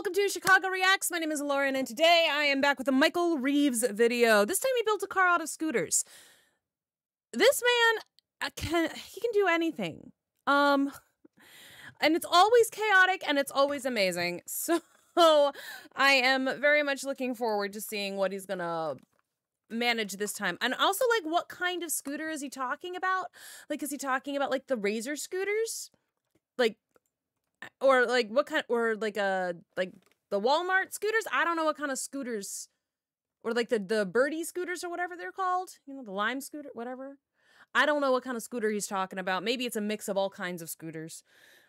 welcome to Chicago Reacts. My name is Lauren, and today I am back with a Michael Reeves video. This time he built a car out of scooters. This man, he can do anything. And it's always chaotic, and it's always amazing. So I am very much looking forward to seeing what he's gonna manage this time. And also, like, what kind of scooter is he talking about? Like, is he talking about, like, the Razor scooters? Like, or like what kind, or like the Walmart scooters? I don't know what kind of scooters, or like the Birdie scooters or whatever they're called. You know, the Lime scooter, whatever. I don't know what kind of scooter he's talking about. Maybe it's a mix of all kinds of scooters.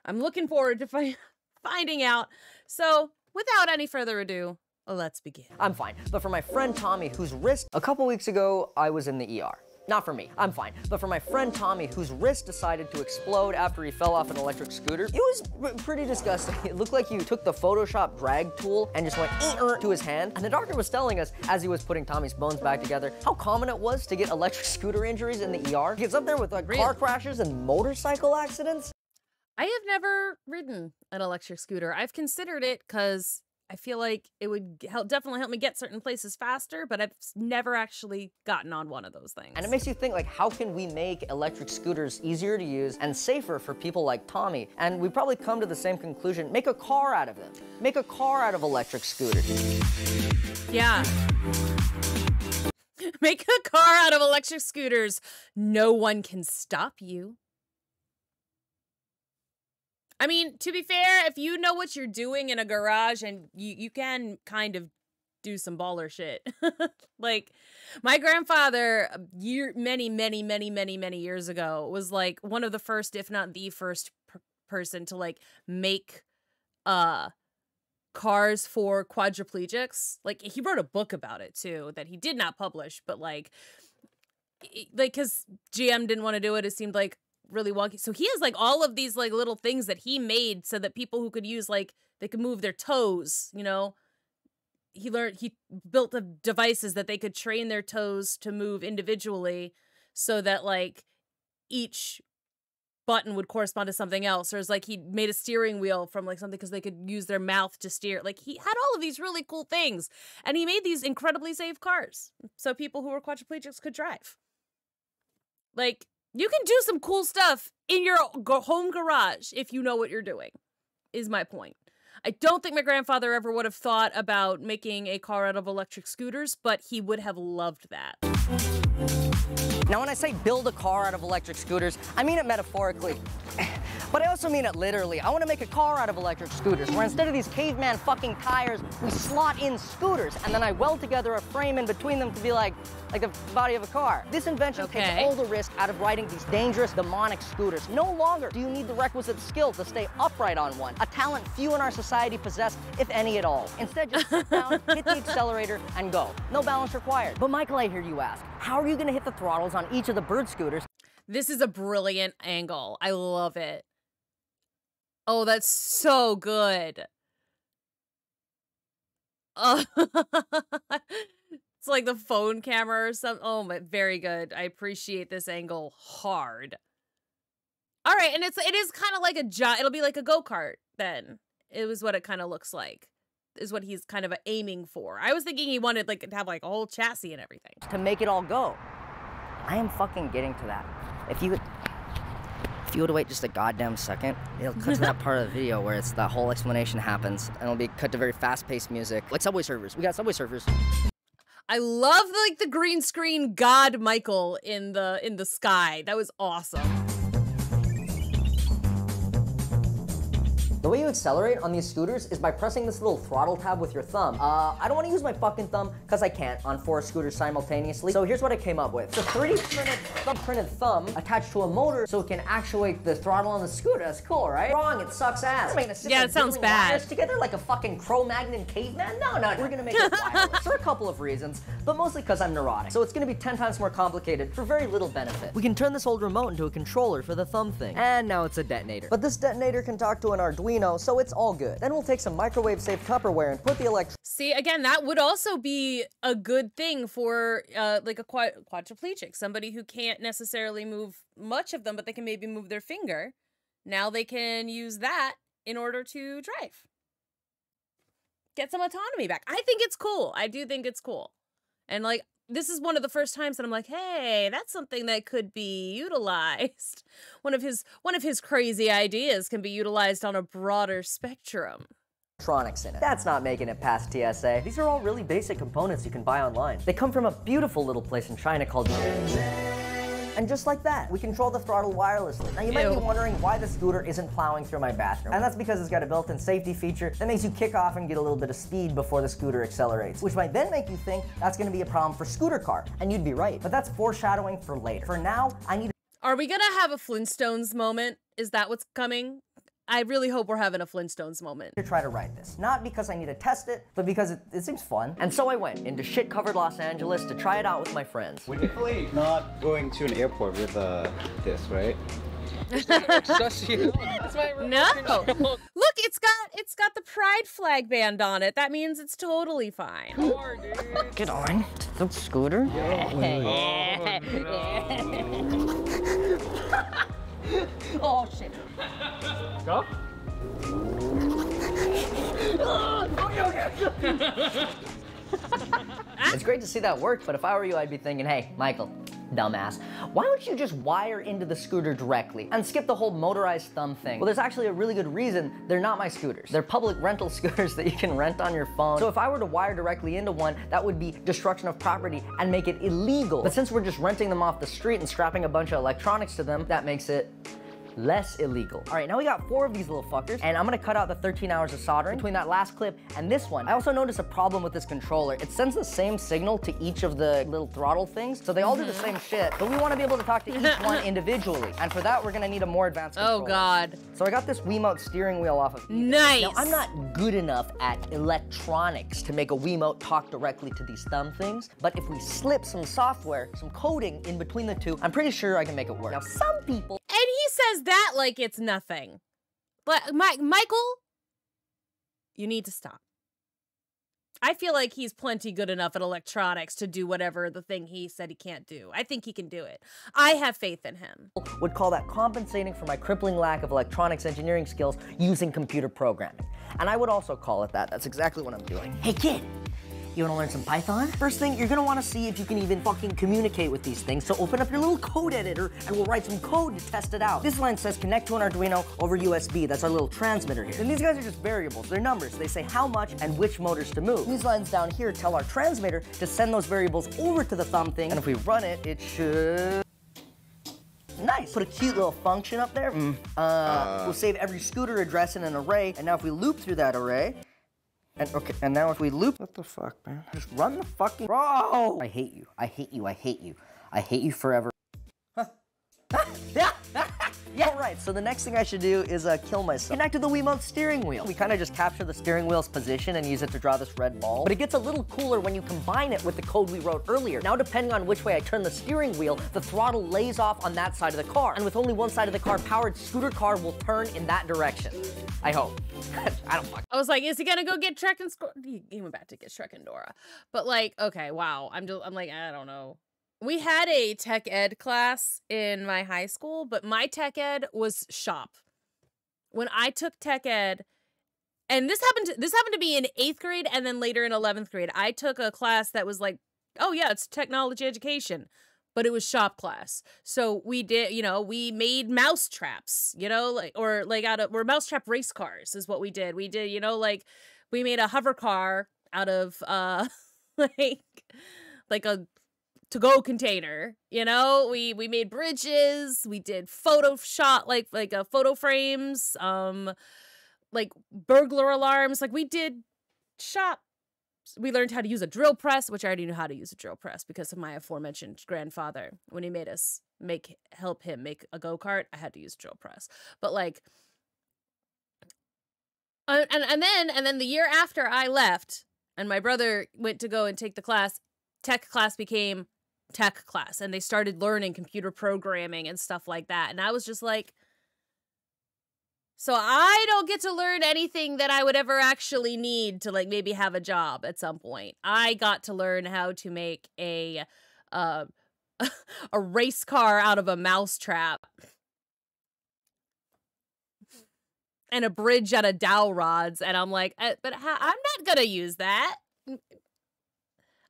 I'm looking forward to finding out. So without any further ado, let's begin. I'm fine, but for my friend Tommy, whose wrist, a couple weeks ago, I was in the ER. Not for me, I'm fine. But for my friend Tommy, whose wrist decided to explode after he fell off an electric scooter, it was pretty disgusting. It looked like you took the Photoshop drag tool and just went to his hand. And the doctor was telling us, as he was putting Tommy's bones back together, how common it was to get electric scooter injuries in the ER. He gets up there with like car crashes and motorcycle accidents. I have never ridden an electric scooter. I've considered it because I feel like it would definitely help me get certain places faster, but I've never actually gotten on one of those things. And it makes you think, like, how can we make electric scooters easier to use and safer for people like Tommy? And we probably come to the same conclusion: make a car out of them. Make a car out of electric scooters. Yeah. Make a car out of electric scooters. No one can stop you. I mean, to be fair, if you know what you're doing in a garage, and you can kind of do some baller shit. Like, my grandfather, many years ago, was like one of the first, if not the first person to like make cars for quadriplegics. Like, he wrote a book about it too that he did not publish, but like because GM didn't want to do it, it seemed like really wonky. So he has like all of these like little things that he made so that people who could use, like, they could move their toes, you know. He built the devices that they could train their toes to move individually so that like each button would correspond to something else. Or it's like he made a steering wheel from like something because they could use their mouth to steer. Like, he had all of these really cool things, and he made these incredibly safe cars so people who were quadriplegics could drive. Like, you can do some cool stuff in your home garage if you know what you're doing, is my point. I don't think my grandfather ever would have thought about making a car out of electric scooters, but he would have loved that. Now, when I say build a car out of electric scooters, I mean it metaphorically. But I also mean it literally. I want to make a car out of electric scooters, where instead of these caveman fucking tires, we slot in scooters, and then I weld together a frame in between them to be like the body of a car. This invention takes all the risk out of riding these dangerous, demonic scooters. No longer do you need the requisite skill to stay upright on one, a talent few in our society possess, if any at all. Instead, just sit down, hit the accelerator, and go. No balance required. But Michael, I hear you ask, how are you going to hit the throttles on each of the bird scooters? This is a brilliant angle. I love it. Oh, that's so good. Oh, it's like the phone camera or something. Oh my, very good. I appreciate this angle hard. All right, and it is kind of like it'll be like a go-kart then. It was what it kind of looks like, is what he's kind of aiming for. I was thinking he wanted like to have like a whole chassis and everything. To make it all go. I am fucking getting to that. If you would wait just a goddamn second, it'll cut to that part of the video where it's that whole explanation happens, and it'll be cut to very fast-paced music, like Subway Surfers. We got Subway Surfers. I love like the green screen God Michael in the sky. That was awesome. The way you accelerate on these scooters is by pressing this little throttle tab with your thumb. I don't want to use my fucking thumb because I can't on 4 scooters simultaneously. So here's what I came up with. It's a 3D printed thumb attached to a motor so it can actuate the throttle on the scooter. That's cool, right? Wrong, it sucks ass. Yeah, it sounds bad. Together like a fucking Cro-Magnon caveman? No. We're gonna make it wireless for a couple of reasons, but mostly because I'm neurotic. So it's gonna be 10 times more complicated for very little benefit. We can turn this old remote into a controller for the thumb thing. And now it's a detonator. But this detonator can talk to an Arduino, so it's all good. Then we'll take some microwave-safe Tupperware and put the See, again, that would also be a good thing for like a quadriplegic, somebody who can't necessarily move much of them, but they can maybe move their finger. Now they can use that in order to drive. get some autonomy back. I think it's cool. I do think it's cool. And like, this is one of the first times that I'm like, hey, that's something that could be utilized. One of his crazy ideas can be utilized on a broader spectrum. Electronics in it. That's not making it past TSA. These are all really basic components you can buy online. They come from a beautiful little place in China called... And just like that, we control the throttle wirelessly. Now you might be wondering why the scooter isn't plowing through my bathroom. And that's because it's got a built-in safety feature that makes you kick off and get a little bit of speed before the scooter accelerates, which might then make you think that's gonna be a problem for scooter car. And you'd be right, but that's foreshadowing for later. For now, I need... Are we gonna have a Flintstones moment? Is that what's coming? I really hope we're having a Flintstones moment. To try to ride this. Not because I need to test it, but because it seems fun. And so I went into shit-covered Los Angeles to try it out with my friends. We're definitely not going to an airport with this, right? No. Look, it's got the pride flag band on it. That means it's totally fine. Get on the scooter. Oh shit. Go. It's great to see that work, but if I were you, I'd be thinking, hey, Michael, dumbass, why don't you just wire into the scooter directly and skip the whole motorized thumb thing? Well, there's actually a really good reason. They're not my scooters. They're public rental scooters that you can rent on your phone. So if I were to wire directly into one, that would be destruction of property and make it illegal. But since we're just renting them off the street and strapping a bunch of electronics to them, that makes it less illegal. All right, now we got 4 of these little fuckers, and I'm gonna cut out the 13 hours of soldering between that last clip and this one. I also noticed a problem with this controller. It sends the same signal to each of the little throttle things, so they all do the same shit, but we wanna be able to talk to each one individually. And for that, we're gonna need a more advanced controller. Oh God. So I got this Wiimote steering wheel off of eBay. Nice. Now, I'm not good enough at electronics to make a Wiimote talk directly to these thumb things, but if we slip some software, some coding in between the two, I'm pretty sure I can make it work. Now, some people... And he says that like it's nothing. But Michael, you need to stop. I feel like he's plenty good enough at electronics to do whatever the thing he said he can't do. I think he can do it. I have faith in him. Would call that compensating for my crippling lack of electronics engineering skills using computer programming. And I would also call it that. That's exactly what I'm doing. Hey kid, you wanna learn some Python? First thing, you're gonna wanna see if you can even fucking communicate with these things, so open up your little code editor and we'll write some code to test it out. This line says connect to an Arduino over USB. That's our little transmitter here. And these guys are just variables. They're numbers. They say how much and which motors to move. These lines down here tell our transmitter to send those variables over to the thumb thing, and if we run it, it should... Nice. Put a cute little function up there. We'll save every scooter address in an array, and now if we loop through that array, and now if we loop... What the fuck, man? Just run the fucking... Bro! I hate you. I hate you. I hate you. I hate you forever. Huh. Yeah, right. So the next thing I should do is kill myself. Connect to the Wiimote steering wheel. We kind of just capture the steering wheel's position and use it to draw this red ball. But it gets a little cooler when you combine it with the code we wrote earlier. Now, depending on which way I turn the steering wheel, the throttle lays off on that side of the car. And with only one side of the car powered, scooter car will turn in that direction. I hope. I don't fuck. I was like, is he gonna go get Trek and he went back to get Shrek and Dora. But like, okay, wow. I'm like, I don't know. We had a tech ed class in my high school, but my tech ed was shop. When I took tech ed, and this happened to be in 8th grade and then later in 11th grade, I took a class that was like, oh yeah, it's technology education, but it was shop class. So we did, we made mouse traps, or mousetrap race cars is what we did. We did, we made a hover car out of like a to-go container, we made bridges, we did Photoshop, like photo frames, like burglar alarms, like we did shop. We learned how to use a drill press, which I already knew how to use a drill press because of my aforementioned grandfather. When he made us help him make a go-kart, I had to use a drill press. But like, and then the year after I left and my brother went to go and take the class, tech class became tech class, and they started learning computer programming and stuff like that. And I was just like, so I don't get to learn anything that I would ever actually need to like maybe have a job at some point. I got to learn how to make a race car out of a mousetrap. and a bridge out of dowel rods. And I'm like, but I'm not gonna use that.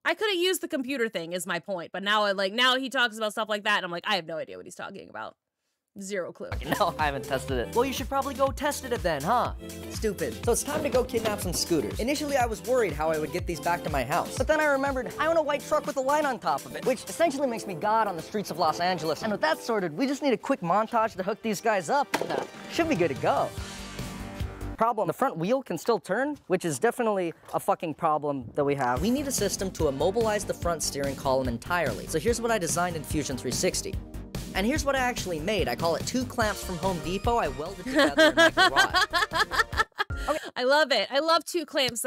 I could have used the computer thing is my point. But now now he talks about stuff like that. And I'm like, I have no idea what he's talking about. Zero clue. No, I haven't tested it. Well, you should probably go test it then, huh? Stupid. So it's time to go kidnap some scooters. Initially, I was worried how I would get these back to my house. But then I remembered I own a white truck with a light on top of it, which essentially makes me God on the streets of Los Angeles. And with that sorted, we just need a quick montage to hook these guys up. And, should be good to go. Problem, the front wheel can still turn, which is definitely a fucking problem that we have. We need a system to immobilize the front steering column entirely. So here's what I designed in Fusion 360. And here's what I actually made. I call it 2 clamps from Home Depot. I welded together in my garage. Okay. I love it. I love 2 clamps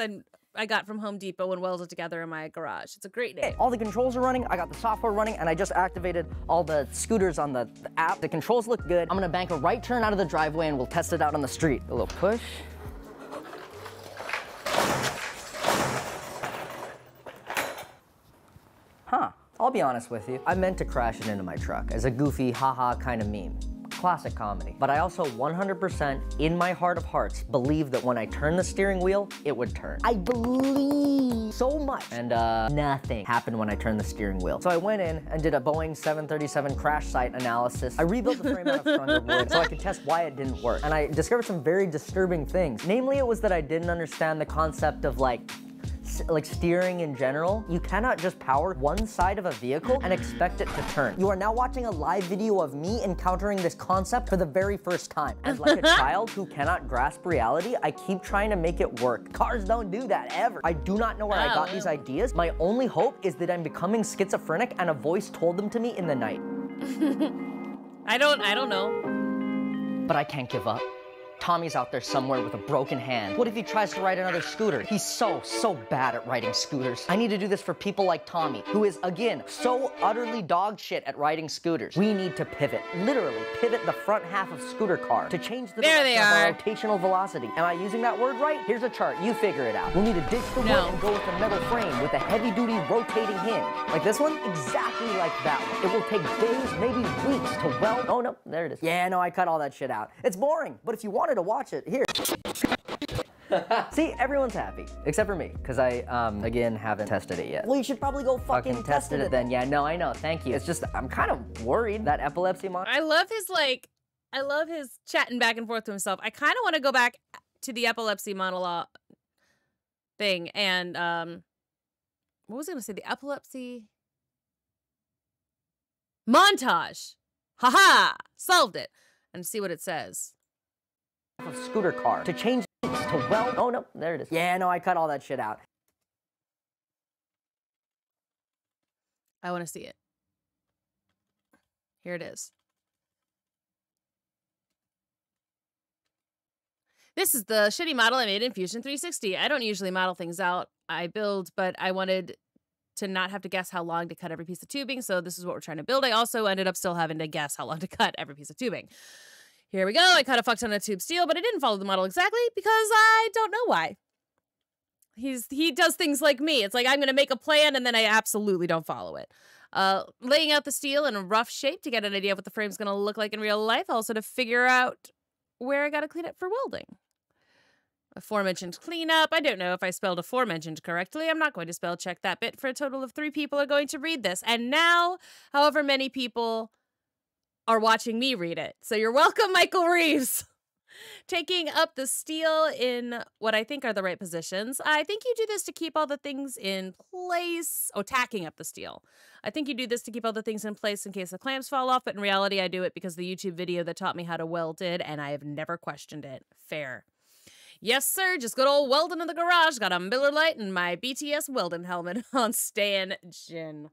I got from Home Depot and welded together in my garage. It's a great name. All the controls are running, I got the software running, and I just activated all the scooters on the app. The controls look good. I'm gonna bank a right turn out of the driveway and we'll test it out on the street. A little push. Huh. I'll be honest with you. I meant to crash it into my truck as a goofy, haha kind of meme. Classic comedy. But I also 100% in my heart of hearts believe that when I turn the steering wheel, it would turn. I believe so much. And nothing happened when I turned the steering wheel. So I went in and did a Boeing 737 crash site analysis. I rebuilt the frame out of stronger wood so I could test why it didn't work. And I discovered some very disturbing things. Namely, it was that I didn't understand the concept of like steering in general. You cannot just power one side of a vehicle and expect it to turn. You are now watching a live video of me encountering this concept for the very first time. As like a child who cannot grasp reality, I keep trying to make it work. Cars don't do that ever. I do not know where I got these ideas. My only hope is that I'm becoming schizophrenic and a voice told them to me in the night. I don't know. But I can't give up. Tommy's out there somewhere with a broken hand. What if he tries to ride another scooter? He's so bad at riding scooters. I need to do this for people like Tommy, who is, again, so utterly dog shit at riding scooters. We need to pivot, literally pivot the front half of scooter car to change the direction of our rotational velocity. Am I using that word right? Here's a chart. You figure it out. We'll need to ditch the wood and go with a metal frame with a heavy-duty rotating hinge. Like this one? Exactly like that one. It will take days, maybe weeks to weld. Oh, no, there it is. Yeah, no, I cut all that shit out. It's boring, but if you wanted to watch it, here. See, everyone's happy, except for me, because I, again, haven't tested it yet. Well, you should probably go fucking test it then. Yeah, no, I know, thank you. It's just, I'm kind of worried that epilepsy monster. I love his chatting back and forth to himself. I kind of want to go back to the epilepsy monologue thing, and, what was I going to say? The epilepsy montage. Haha, solved it. And see what it says. Of scooter car to change to weld. Oh no, there it is. Yeah, no, I cut all that shit out. I want to see it. Here it is. This is the shitty model I made in Fusion 360. I don't usually model things out. I build, but I wanted to not have to guess how long to cut every piece of tubing, so this is what we're trying to build. I also ended up still having to guess how long to cut every piece of tubing. Here we go. I cut a fuck ton of tube steel, but I didn't follow the model exactly because I don't know why. He does things like me. It's like I'm going to make a plan and then I absolutely don't follow it. Laying out the steel in a rough shape to get an idea of what the frame's going to look like in real life. Also to figure out where I got to clean it for welding. Aforementioned cleanup. I don't know if I spelled aforementioned correctly. I'm not going to spell check that bit for a total of 3 people are going to read this. And now, however many people are watching me read it. So you're welcome, Michael Reeves. Taking up the steel in what I think are the right positions. I think you do this to keep all the things in place. Oh, tacking up the steel. I think you do this to keep all the things in place in case the clamps fall off, but in reality I do it because the YouTube video that taught me how to weld did, and I have never questioned it. Fair. Yes, sir, just good old welding in the garage. Got a Miller Lite and my BTS welding helmet on Stan Jin.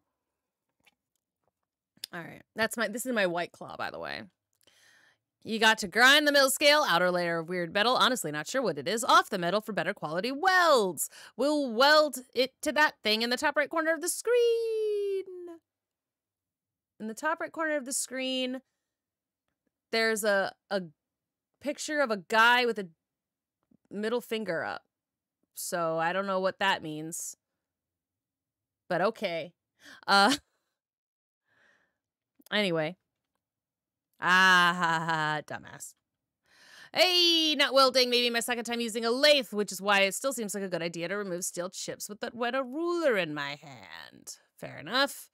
All right, this is my White Claw, by the way. You got to grind the mill scale, outer layer of weird metal, honestly not sure what it is, off the metal for better quality welds. We'll weld it to that thing in the top right corner of the screen. In the top right corner of the screen, there's a picture of a guy with a middle finger up. So I don't know what that means. But okay. Anyway. Dumbass. Hey, not welding, maybe my second time using a lathe, which is why it still seems like a good idea to remove steel chips with that wet a ruler in my hand. Fair enough.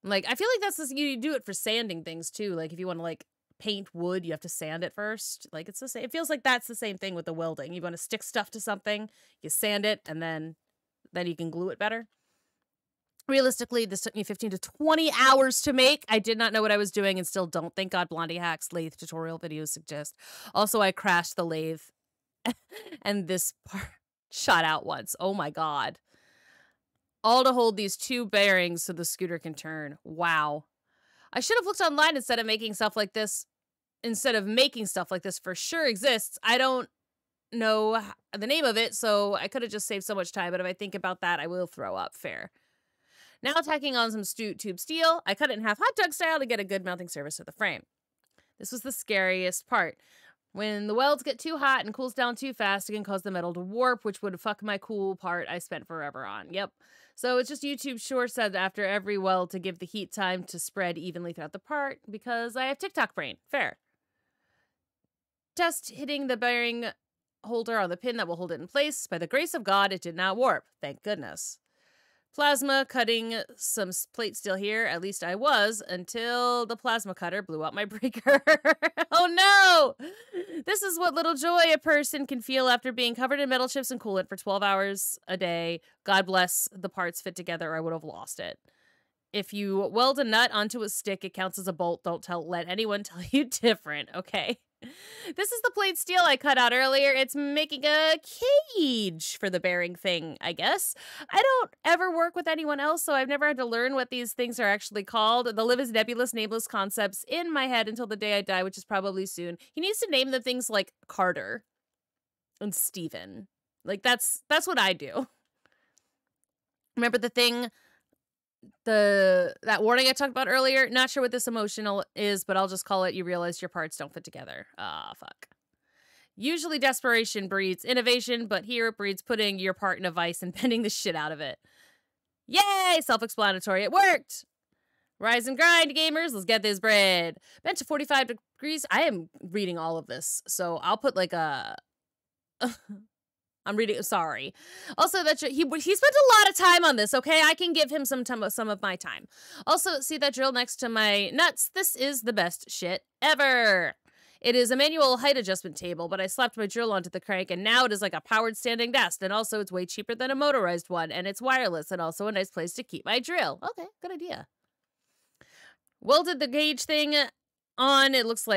Like, I feel like that's this, you do it for sanding things too. Like, if you want to like paint wood, you have to sand it first. Like, it's the same. It feels like that's the same thing with the welding. You want to stick stuff to something, you sand it, and then you can glue it better. Realistically, this took me 15 to 20 hours to make. I did not know what I was doing and still don't. Thank God Blondie Hacks lathe tutorial videos suggest. Also, I crashed the lathe and this part shot out once. Oh my God. All to hold these 2 bearings so the scooter can turn. Wow. I should have looked online instead of making stuff like this. For sure exists. I don't know the name of it, so I could have just saved so much time. But if I think about that, I will throw up. Fair. Now tacking on some tube steel, I cut it in half hot dog style to get a good mounting surface to the frame. This was the scariest part. When the welds get too hot and cools down too fast, it can cause the metal to warp, which would fuck my cool part I spent forever on. Yep. So it's just YouTube short said after every weld to give the heat time to spread evenly throughout the part because I have TikTok brain. Fair. Test hitting the bearing holder on the pin that will hold it in place. By the grace of God, it did not warp. Thank goodness. Plasma cutting some plate steel here. At least I was until the plasma cutter blew out my breaker. Oh no! This is what little joy a person can feel after being covered in metal chips and coolant for 12 hours a day. God bless the parts fit together or I would have lost it. If you weld a nut onto a stick, it counts as a bolt. Don't let anyone tell you different, okay? This is the plate steel I cut out earlier. It's making a cage for the bearing thing, I guess. I don't ever work with anyone else, so I've never had to learn what these things are actually called. They'll live as nebulous, nameless concepts in my head until the day I die, which is probably soon. He needs to name them things like Carter and Steven. Like, that's what I do. Remember the thing... that warning I talked about earlier? Not sure what this emotional is, but I'll just call it you realize your parts don't fit together. Ah, fuck. Usually desperation breeds innovation, but here it breeds putting your part in a vice and bending the shit out of it. Yay! Self-explanatory. It worked! Rise and grind, gamers. Let's get this bread. Bent to 45 degrees. I am reading all of this, so I'll put like a... I'm reading. Sorry. Also, that he spent a lot of time on this. Okay, I can give him some of my time. Also, see that drill next to my nuts? This is the best shit ever. It is a manual height adjustment table, but I slapped my drill onto the crank, and now it is like a powered standing desk. And also, it's way cheaper than a motorized one, and it's wireless, and also a nice place to keep my drill. Okay, good idea. Welded the gauge thing on. It looks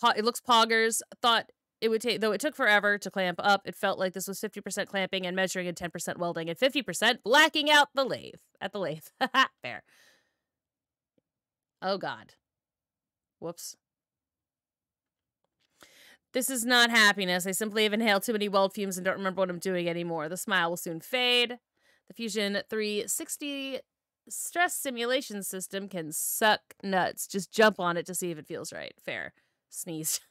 poggers. Thought it would take, though it took forever to clamp up. It felt like this was 50% clamping and measuring and 10% welding and 50% blacking out the lathe. At the lathe. Fair. Oh, God. Whoops. This is not happiness. I simply have inhaled too many weld fumes and don't remember what I'm doing anymore. The smile will soon fade. The Fusion 360 stress simulation system can suck nuts. Just jump on it to see if it feels right. Fair. Sneezed.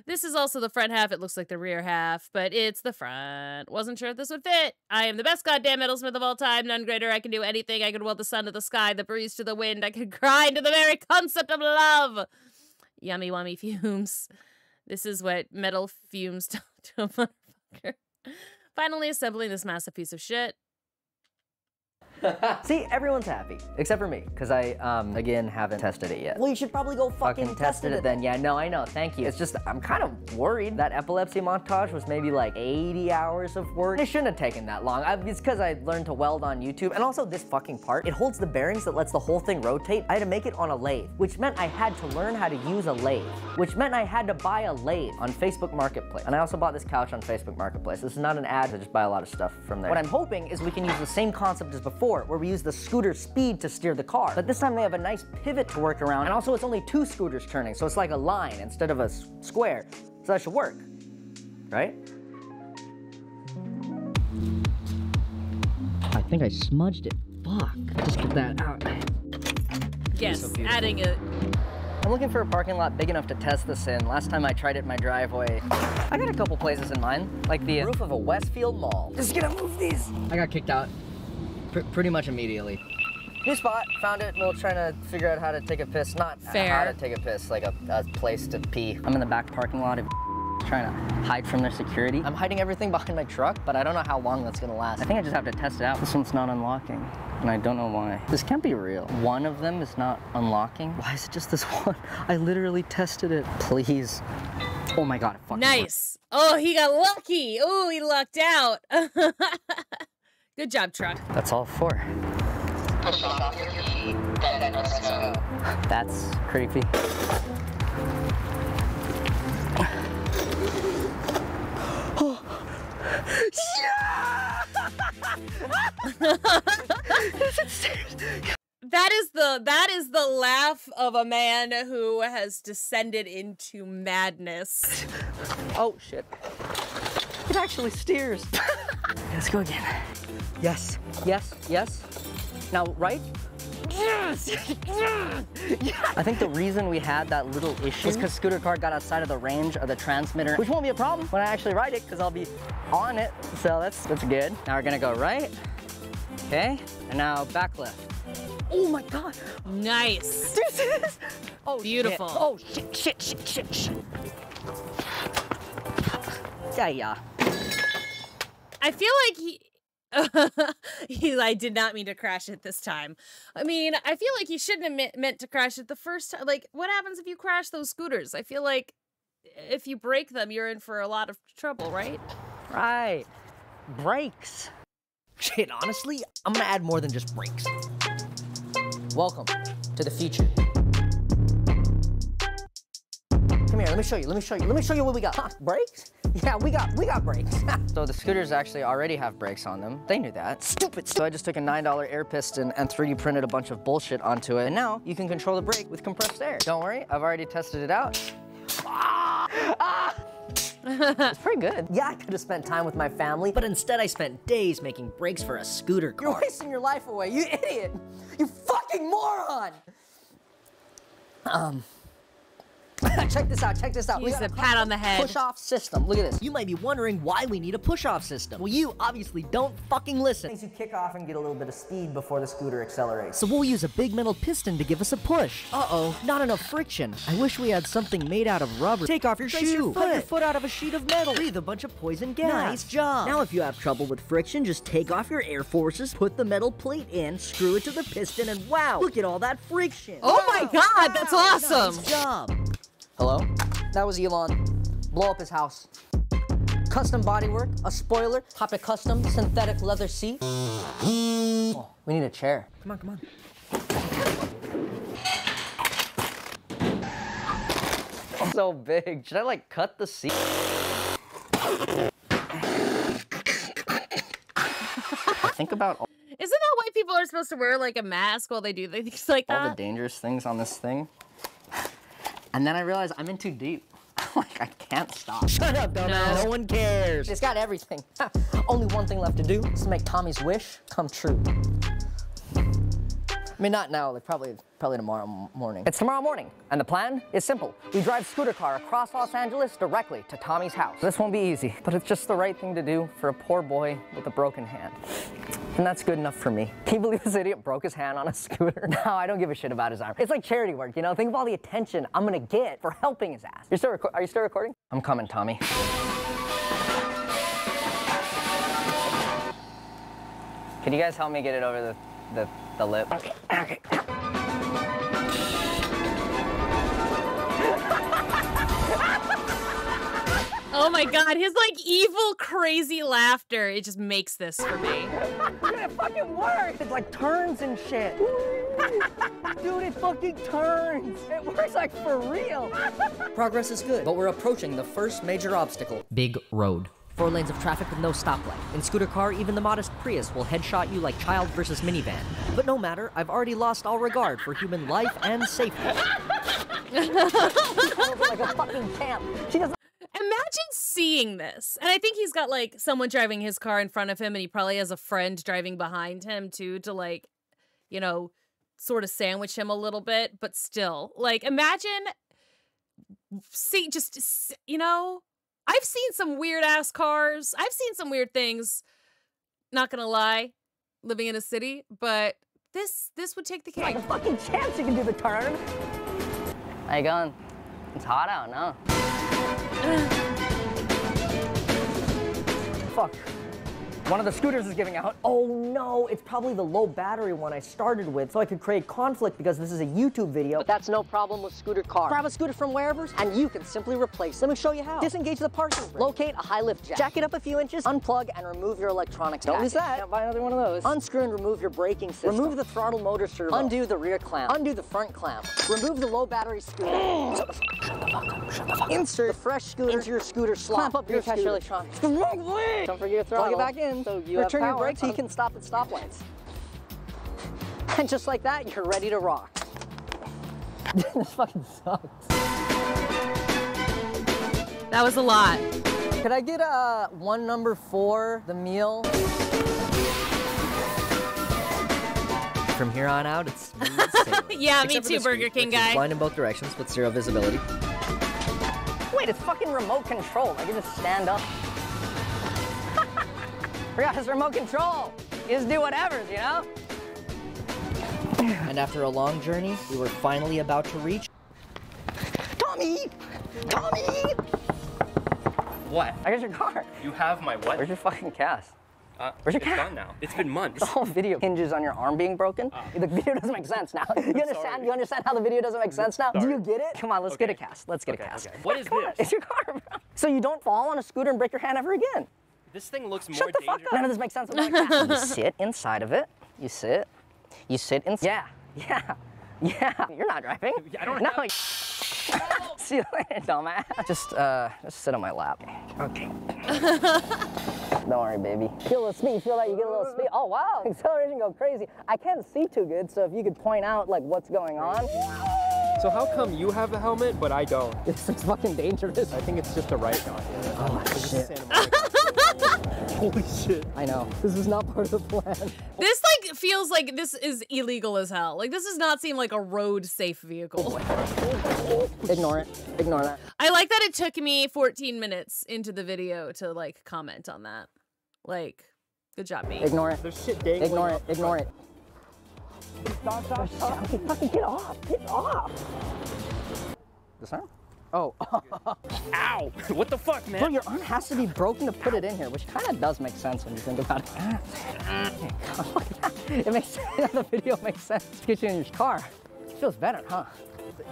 This is also the front half. It looks like the rear half, but it's the front. Wasn't sure if this would fit. I am the best goddamn metalsmith of all time. None greater. I can do anything. I can weld the sun to the sky, the breeze to the wind. I can grind to the very concept of love. Yummy, wummy fumes. This is what metal fumes do to a motherfucker. Finally assembling this massive piece of shit. See, everyone's happy, except for me, because I, again, haven't tested it yet. Well, you should probably go fucking test it then. Yeah, no, I know, thank you. It's just, I'm kind of worried. That epilepsy montage was maybe like 80 hours of work. It shouldn't have taken that long. It's because I learned to weld on YouTube, and also this fucking part, it holds the bearings that lets the whole thing rotate. I had to make it on a lathe, which meant I had to learn how to use a lathe, which meant I had to buy a lathe on Facebook Marketplace. And I also bought this couch on Facebook Marketplace. This is not an ad, I just buy a lot of stuff from there. What I'm hoping is we can use the same concept as before, where we use the scooter speed to steer the car. But this time they have a nice pivot to work around, and also it's only 2 scooters turning, so it's like a line instead of a square. So that should work, right? I think I smudged it. Fuck. Just get that out. Yes, so adding it. I'm looking for a parking lot big enough to test this in. Last time I tried it in my driveway, I got a couple places in mind, like the roof of a Westfield mall. Just gonna move these. I got kicked out. Pretty much immediately. New spot, found it. We're trying to figure out how to take a piss. Not Fair. How to take a piss, like a place to pee. I'm in the back parking lot of trying to hide from their security. I'm hiding everything behind my truck, but I don't know how long that's gonna last. I think I just have to test it out. This one's not unlocking, and I don't know why. This can't be real. One of them is not unlocking. Why is it just this one? I literally tested it. Please. Oh my God, it fucking Nice. Oh, he got lucky. Oh, he lucked out. Good job, truck. That's all 4. That's creepy. That is the laugh of a man who has descended into madness. Oh shit. It actually steers. Let's go again. Yes, yes, yes. Now, right? Yes! I think the reason we had that little issue is because Scooter Car got outside of the range of the transmitter, which won't be a problem when I actually ride it because I'll be on it. So that's good. Now we're gonna go right. Okay, and now back left. Oh my God. Nice. Oh, beautiful. Shit. Oh, shit. Yeah. I feel like I did not mean to crash it this time. I mean, I feel like he shouldn't have meant to crash it the first time. Like, what happens if you crash those scooters? I feel like if you break them, you're in for a lot of trouble, right? Right. Brakes. Shit, honestly, I'm gonna add more than just brakes. Welcome to the future. Come here, let me show you what we got. Huh, brakes? Yeah, we got brakes. So the scooters actually already have brakes on them. They knew that. Stupid. So I just took a $9 air piston and 3D printed a bunch of bullshit onto it. And now you can control the brake with compressed air. Don't worry, I've already tested it out. It's pretty good. Yeah, I could have spent time with my family, but instead I spent days making brakes for a scooter car. You're wasting your life away, you idiot! You fucking moron! Check this out. Use a pat on the head. Push-off system. Look at this. You might be wondering why we need a push-off system. Well, you obviously don't fucking listen. Things you kick off and get a little bit of speed before the scooter accelerates. So we'll use a big metal piston to give us a push. Uh-oh, not enough friction. I wish we had something made out of rubber. Take off your shoe. Put your foot out of a sheet of metal. Breathe a bunch of poison gas. Nice job. Now if you have trouble with friction, just take off your Air Forces, put the metal plate in, screw it to the piston, and wow, look at all that friction. Oh my God, that's awesome. Nice job. Hello? That was Elon. Blow up his house. Custom bodywork, a spoiler, top a custom synthetic leather seat. Oh, we need a chair. Come on. So big. Should I like cut the seat? Think about all Isn't that why people are supposed to wear like a mask while they do things like that? the dangerous things on this thing. And then I realized I'm in too deep. Like, I can't stop. Shut up, dumbass. No one cares. It's got everything. Only one thing left to do is to make Tommy's wish come true. I mean, not now, like probably tomorrow morning. It's tomorrow morning, and the plan is simple. We drive Scooter Car across Los Angeles directly to Tommy's house. This won't be easy, but it's just the right thing to do for a poor boy with a broken hand. And that's good enough for me. Can you believe this idiot broke his hand on a scooter? No, I don't give a shit about his arm. It's like charity work, you know? Think of all the attention I'm gonna get for helping his ass. Are you still recording? I'm coming, Tommy. Can you guys help me get it over the lip? Okay. Oh my God, his like evil, crazy laughter. It just makes this for me. Dude, it fucking works. It like turns and shit. Dude, it fucking turns. It works like for real. Progress is good, but we're approaching the first major obstacle. Big road. 4 lanes of traffic with no stoplight. In Scooter Car, even the modest Prius will headshot you like child versus minivan. But no matter, I've already lost all regard for human life and safety. She calls it like a fucking camp. She doesn't. Imagine seeing this. And I think he's got like someone driving his car in front of him, and he probably has a friend driving behind him too to like, you know, sort of sandwich him a little bit, but still. Like, imagine you know, I've seen some weird ass cars. I've seen some weird things. Not gonna lie, living in a city, but this would take the cake. Like a fucking chance you can do the turn. How you going? It's hot out now. fuck? One of the scooters is giving out. Oh no, it's probably the low battery one I started with, so I could create conflict because this is a YouTube video. But that's no problem with Scooter Car. Grab a scooter from wherever, and you can simply replace. Let me show you how. Disengage the parking brake. Locate a high lift jack. Jack it up a few inches, unplug, and remove your electronics. Don't lose that. Can't buy another one of those. Unscrew and remove your braking system. Remove the throttle motor servo. Undo the rear clamp. Undo the front clamp. Remove the low battery scooter. Shut the fuck up. Insert the fresh scooter into your scooter slot. Clamp up your scooter electronics. Don't forget your throttle. Plug it back in. So you return your brakes so you can stop at stoplights. And just like that, you're ready to rock. This fucking sucks. That was a lot. Could I get one number 4, the meal? From here on out, it's smooth sailing. Yeah, me too, Burger King guy. Blind in both directions with 0 visibility. Wait, it's fucking remote control. I can just stand up. Forgot his remote control. You just do whatever, you know? And after a long journey, we were finally about to reach... Tommy! Tommy! What? I got your car. You have my what? Where's your fucking cast? Where's your it's cast? gone now. It's been months. The whole video hinges on your arm being broken. The video doesn't make sense now. You understand? Sorry. You understand how the video doesn't make sense now? Sorry. Do you get it? Come on, let's get a cast. Let's get a cast. Okay. What is Come on, this? it's your car, bro. So you don't fall on a scooter and break your hand ever again. This thing looks more Shut the fuck dangerous. up. None of this makes sense. I'm not a cast. You sit inside of it. You sit. You sit inside. Yeah. Yeah. Yeah. You're not driving. I don't know. See you later, dumbass. Just sit on my lap. Okay. Don't worry, baby. Feel the speed. Feel that you get a little speed. Oh, wow. Acceleration go crazy. I can't see too good, so if you could point out, like, what's going on. So how come you have a helmet, but I don't? This is fucking dangerous. I think it's just a right not here. Oh, shit. Holy shit. I know. This is not part of the plan. This, like, feels like this is illegal as hell. Like, this does not seem like a road-safe vehicle. Ignore it. Ignore that. I like that it took me 14 minutes into the video to, like, comment on that. Like, good job, me. Ignore it. There's shit dangling. Ignore it. off the Ignore front. it. Stop. Okay, fucking get off. Get off. This arm? Oh. Ow! What the fuck, man? Bro, your arm has to be broken to put it in here, which kind of does make sense when you think about it. It makes sense. The video makes sense. Get you in your car. It feels better, huh?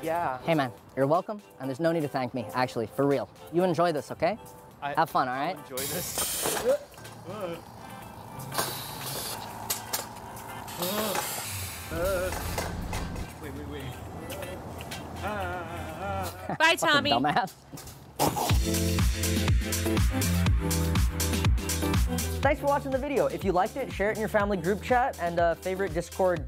Yeah. Hey, man, you're welcome, and there's no need to thank me, actually, for real. You enjoy this, okay? Have fun, all right? Enjoy this. Wait. Bye, Tommy. Dumbass. Thanks for watching the video. If you liked it, share it in your family group chat and favorite Discord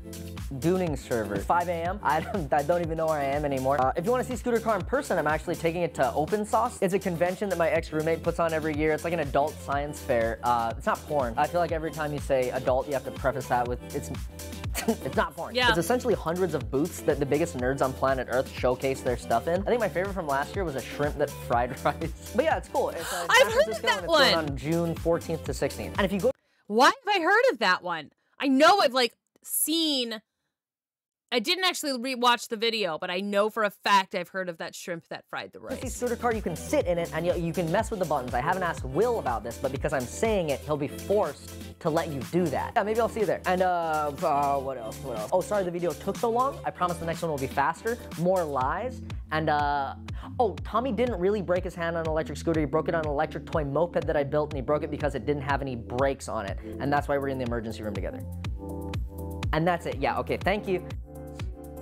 gooning server. 5 a.m. I don't even know where I am anymore. If you want to see Scooter Car in person, I'm actually taking it to Open Sauce. It's a convention that my ex-roommate puts on every year. It's like an adult science fair. It's not porn. I feel like every time you say adult, you have to preface that with it's not porn. Yeah. It's essentially hundreds of booths that the biggest nerds on planet Earth showcase their stuff in. I think my favorite from last year was a shrimp that fried rice. But yeah, it's cool. It's in I've San heard of Francisco, that and it's going one. on June 14th to 16th. And if you go Why have I heard of that one? I know I've, like, seen... I didn't actually rewatch the video, but I know for a fact I've heard of that shrimp that fried the to see rice. Scooter Car, you can sit in it and you can mess with the buttons. I haven't asked Will about this, but because I'm saying it, he'll be forced to let you do that. Yeah, maybe I'll see you there. And what else? Oh, sorry the video took so long. I promise the next one will be faster, more lies, and oh, Tommy didn't really break his hand on an electric scooter. He broke it on an electric toy moped that I built, and he broke it because it didn't have any brakes on it. And that's why we're in the emergency room together. And that's it. Yeah, okay, thank you.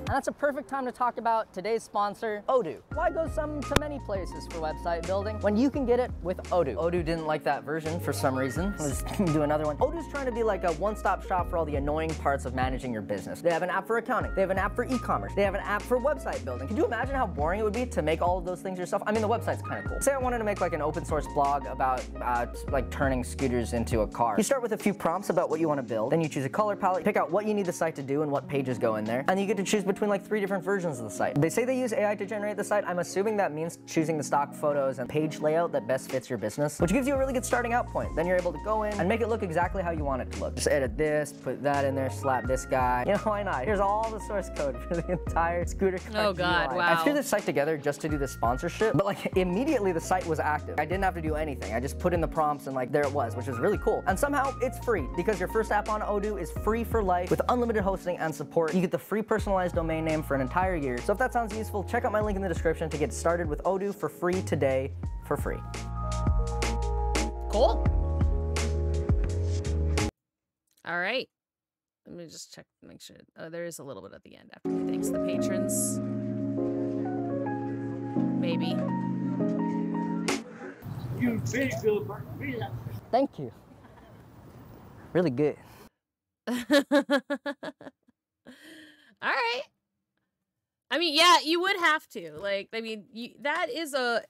And that's a perfect time to talk about today's sponsor, Odoo. Why go to many places for website building when you can get it with Odoo? Odoo didn't like that version for some reason. Let's do another one. Odoo's trying to be like a one-stop shop for all the annoying parts of managing your business. They have an app for accounting. They have an app for e-commerce. They have an app for website building. Could you imagine how boring it would be to make all of those things yourself? I mean, the website's kind of cool. Say I wanted to make like an open source blog about like turning scooters into a car. You start with a few prompts about what you want to build. Then you choose a color palette, pick out what you need the site to do and what pages go in there. And you get to choose between like 3 different versions of the site. They say they use AI to generate the site. I'm assuming that means choosing the stock photos and page layout that best fits your business, which gives you a really good starting out point. Then you're able to go in and make it look exactly how you want it to look. Just edit this, put that in there, slap this guy. You know, why not? Here's all the source code for the entire scooter car Oh God, GUI. wow. I threw this site together just to do this sponsorship, but like immediately the site was active. I didn't have to do anything. I just put in the prompts and like there it was, which was really cool. And somehow it's free because your first app on Odoo is free for life with unlimited hosting and support. You get the free personalized domain name for an entire year. So if that sounds useful, check out my link in the description to get started with Odoo for free today for free. Cool. All right. Let me just check, make sure. Oh, there is a little bit at the end after he thanks the patrons. Maybe. Thank you. Really good. All right. I mean, yeah, you would have to. Like, I mean, that is a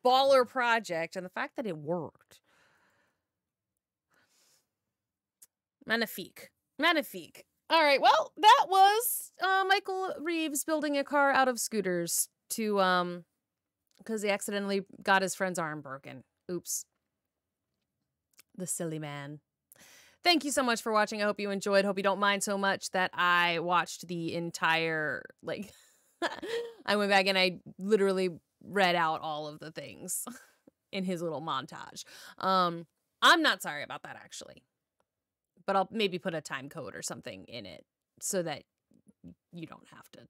baller project, and the fact that it worked. Magnifique. Magnifique. All right, well, that was Michael Reeves building a car out of scooters to, because he accidentally got his friend's arm broken. Oops. The silly man. Thank you so much for watching. I hope you enjoyed. Hope you don't mind so much that I watched the entire, like, I went back and I literally read out all of the things in his little montage. I'm not sorry about that, actually. But I'll maybe put a time code or something in it so that you don't have to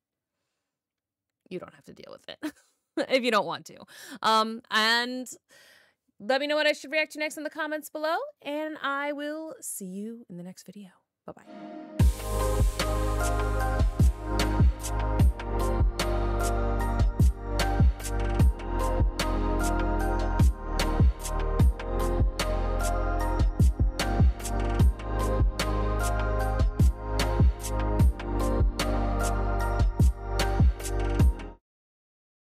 deal with it if you don't want to. And let me know what I should react to next in the comments below, and I will see you in the next video. Bye-bye.